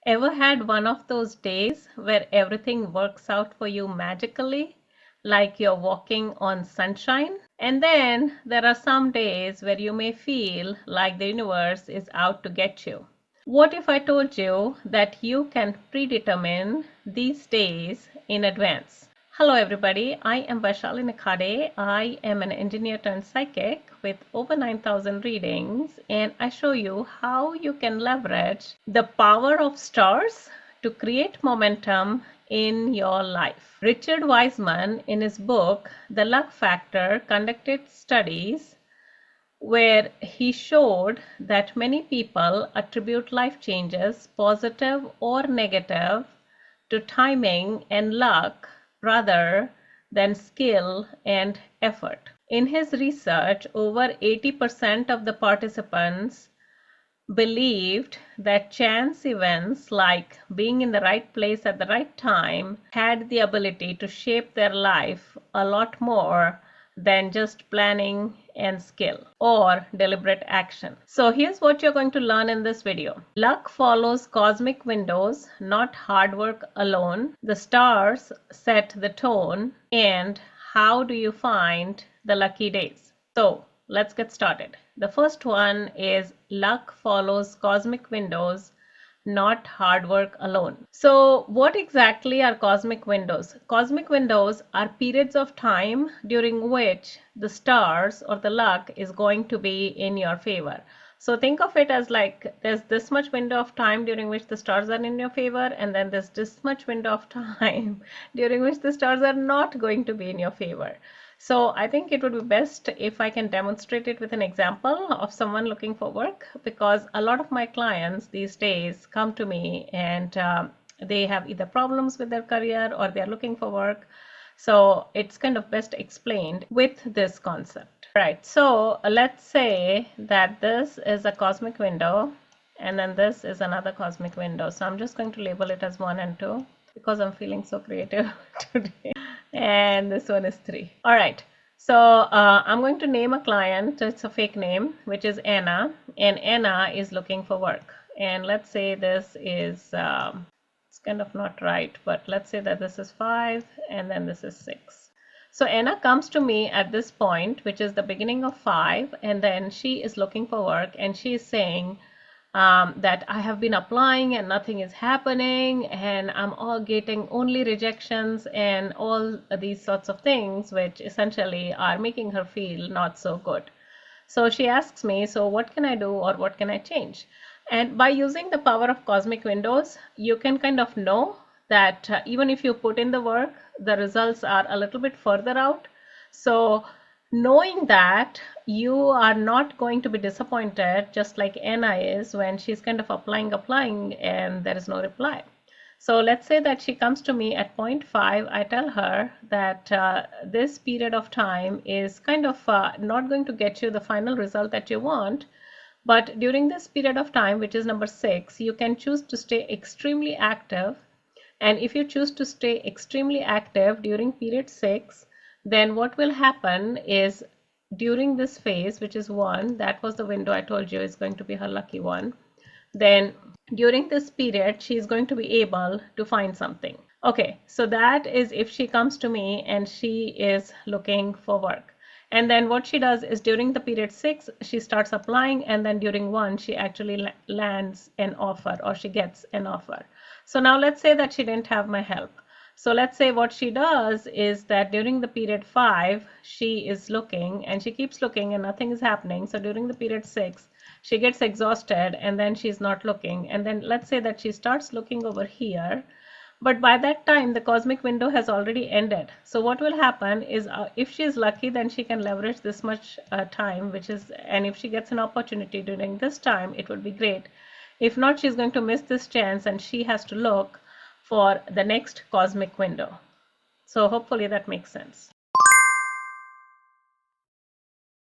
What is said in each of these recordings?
Ever had one of those days where everything works out for you magically, like you're walking on sunshine? And then there are some days where you may feel like the universe is out to get you. What if I told you that you can predetermine these days in advance? Hello everybody, I am Vaishali Nikhade. I am an engineer turned psychic with over 9,000 readings, and I show you how you can leverage the power of stars to create momentum in your life. Richard Wiseman, in his book The Luck Factor, conducted studies where he showed that many people attribute life changes, positive or negative, to timing and luck rather than skill and effort. In his research, over 80% of the participants believed that chance events like being in the right place at the right time had the ability to shape their life a lot more than just planning and skill or deliberate action. So here's what you're going to learn in this video. Luck follows cosmic windows, not hard work alone. The stars set the tone, and how do you find the lucky days? So let's get started. The first one is luck follows cosmic windows, not hard work alone. So what exactly are cosmic windows? Cosmic windows are periods of time during which the stars or the luck is going to be in your favor. So think of it as like there's this much window of time during which the stars are in your favor, and then there's this much window of time during which the stars are not going to be in your favor. So I think it would be best if I can demonstrate it with an example of someone looking for work, because a lot of my clients these days come to me and they have either problems with their career or they're looking for work. So it's kind of best explained with this concept. Right, so let's say that this is a cosmic window and then this is another cosmic window. So I'm just going to label it as 1 and 2 because I'm feeling so creative today. And this one is 3. All right. So I'm going to name a client. It's a fake name, which is Anna, and Anna is looking for work. And let's say this is, it's kind of not right, but let's say that this is 5 and then this is 6. So Anna comes to me at this point, which is the beginning of 5, and then she is looking for work, and she is saying, that I have been applying and nothing is happening, and I'm all getting only rejections and all these sorts of things, which essentially are making her feel not so good. So she asks me, so what can I do or what can I change? And by using the power of cosmic windows, you can kind of know that even if you put in the work, the results are a little bit further out. So knowing that, you are not going to be disappointed, just like Anna is when she's kind of applying and there is no reply. So let's say that she comes to me at point 5. I tell her that this period of time is kind of not going to get you the final result that you want, but during this period of time, which is number 6, you can choose to stay extremely active. And if you choose to stay extremely active during period 6, then what will happen is during this phase, which is 1, that was the window I told you is going to be her lucky one, then during this period she is going to be able to find something. Okay, so that is if she comes to me and she is looking for work. And then what she does is during the period 6 she starts applying, and then during 1 she actually lands an offer, or she gets an offer. So now let's say that she didn't have my help. So let's say what she does is that during the period 5, she is looking and she keeps looking and nothing is happening. So during the period 6, she gets exhausted and then she's not looking. And then let's say that she starts looking over here. But by that time, the cosmic window has already ended. So what will happen is if she is lucky, then she can leverage this much time, which is, and if she gets an opportunity during this time, it would be great. If not, she's going to miss this chance and she has to look for the next cosmic window. So hopefully that makes sense.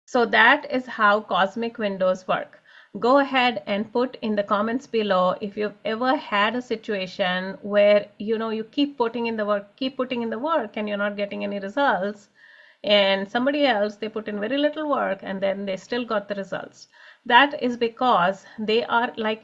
So that is how cosmic windows work. Go ahead and put in the comments below if you've ever had a situation where you keep putting in the work and you're not getting any results, and somebody else, they put in very little work and then they still got the results. That is because they are like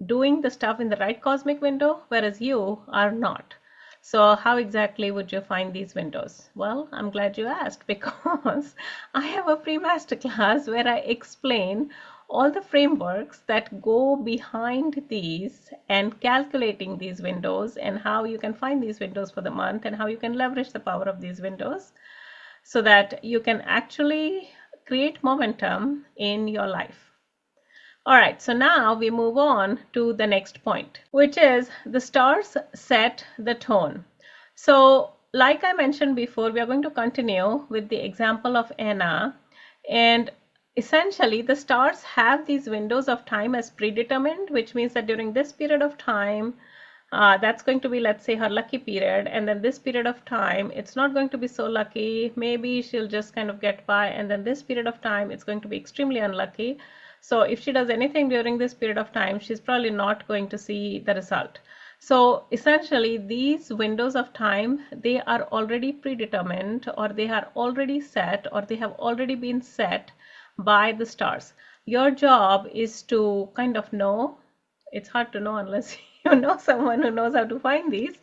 doing the stuff in the right cosmic window, whereas you are not. So how exactly would you find these windows? Well, I'm glad you asked, because I have a free masterclass where I explain all the frameworks that go behind these and calculating these windows, and how you can find these windows for the month, and how you can leverage the power of these windows so that you can actually create momentum in your life. All right, so now we move on to the next point, which is the stars set the tone. So like I mentioned before, we are going to continue with the example of Anna, and essentially the stars have these windows of time as predetermined, which means that during this period of time, that's going to be, let's say, her lucky period, and then this period of time it's not going to be so lucky, maybe she'll just kind of get by, and then this period of time it's going to be extremely unlucky. So if she does anything during this period of time, she's probably not going to see the result. So essentially these windows of time, they are already predetermined, or they are already set, or they have already been set by the stars. Your job is to kind of know. It's hard to know unless you know someone who knows how to find these,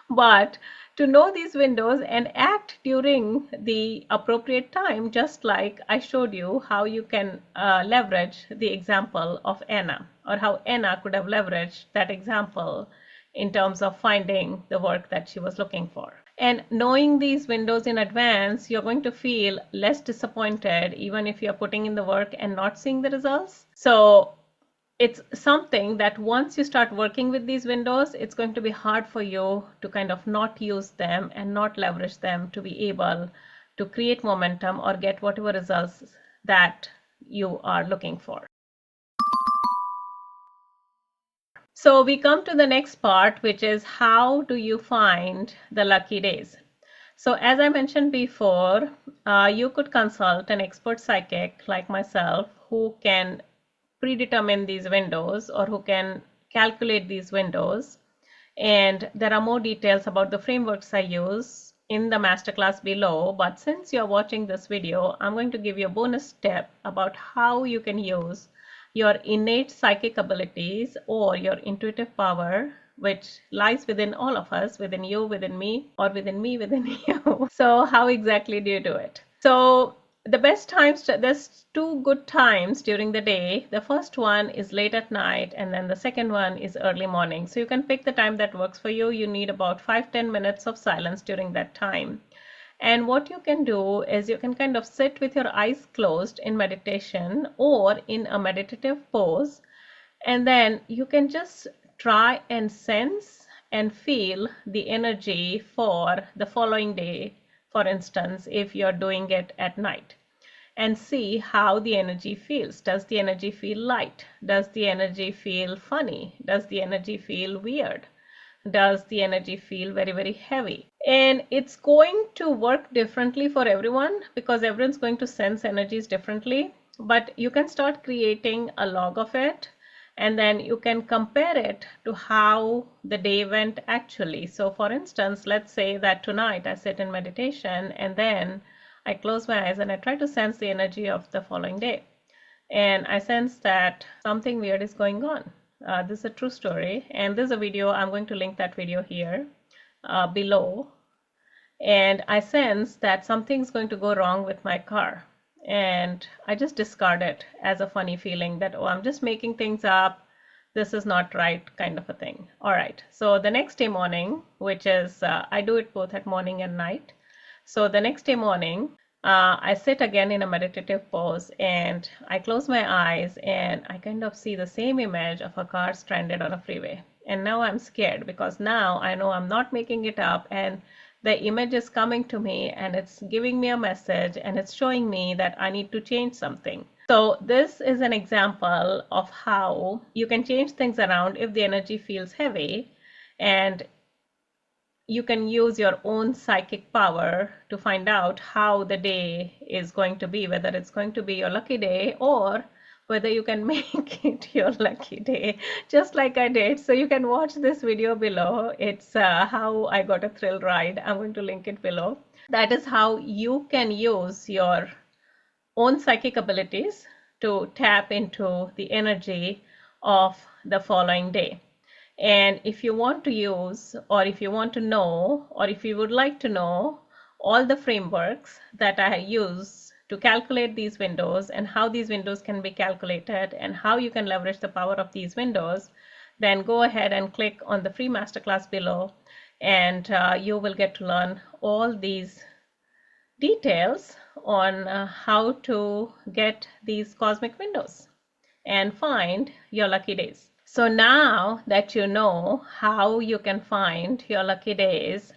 but to know these windows and act during the appropriate time, just like I showed you how you can leverage the example of Anna, or how Anna could have leveraged that example in terms of finding the work that she was looking for. And knowing these windows in advance, you're going to feel less disappointed even if you're putting in the work and not seeing the results. So it's something that once you start working with these windows, it's going to be hard for you to kind of not use them and not leverage them to be able to create momentum or get whatever results that you are looking for. So we come to the next part, which is how do you find the lucky days? So as I mentioned before, you could consult an expert psychic like myself who can predetermine these windows, or who can calculate these windows. And there are more details about the frameworks I use in the masterclass below. But since you're watching this video, I'm going to give you a bonus tip about how you can use your innate psychic abilities or your intuitive power, which lies within all of us, within you, within me, or within me, within you. So how exactly do you do it? So the best times, there's two good times during the day. The first one is late at night, and then the second one is early morning. So you can pick the time that works for you. You need about 5-10 minutes of silence during that time. And what you can do is you can kind of sit with your eyes closed in meditation or in a meditative pose, and then you can just try and sense and feel the energy for the following day, for instance, if you're doing it at night, and see how the energy feels. Does the energy feel light? Does the energy feel funny? Does the energy feel weird? Does the energy feel very, very heavy? And it's going to work differently for everyone, because everyone's going to sense energies differently. But you can start creating a log of it, and then you can compare it to how the day went actually. So for instance, let's say that tonight I sit in meditation, and then I close my eyes and I try to sense the energy of the following day. And I sense that something weird is going on. This is a true story, and there's a video. I'm going to link that video here below. And I sense that something's going to go wrong with my car. And I just discard it as a funny feeling that, oh, I'm just making things up. This is not right, kind of a thing. All right. So the next day morning, which is, I do it both at morning and night. So the next day morning, I sit again in a meditative pose, and I close my eyes, and I kind of see the same image of a car stranded on a freeway. And now I'm scared, because now I know I'm not making it up, and the image is coming to me, and it's giving me a message, and it's showing me that I need to change something. So this is an example of how you can change things around if the energy feels heavy, and you can use your own psychic power to find out how the day is going to be, whether it's going to be your lucky day or whether you can make it your lucky day, just like I did. So you can watch this video below. It's how I got a thrill ride. I'm going to link it below. That is how you can use your own psychic abilities to tap into the energy of the following day. And if you want to use, or if you want to know, or if you would like to know all the frameworks that I use to calculate these windows and how these windows can be calculated and how you can leverage the power of these windows, then go ahead and click on the free masterclass below, and you will get to learn all these details on how to get these cosmic windows and find your lucky days. So now that you know how you can find your lucky days,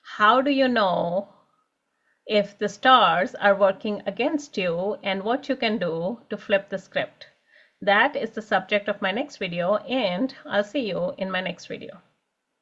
how do you know if the stars are working against you and what you can do to flip the script? That is the subject of my next video, and I'll see you in my next video.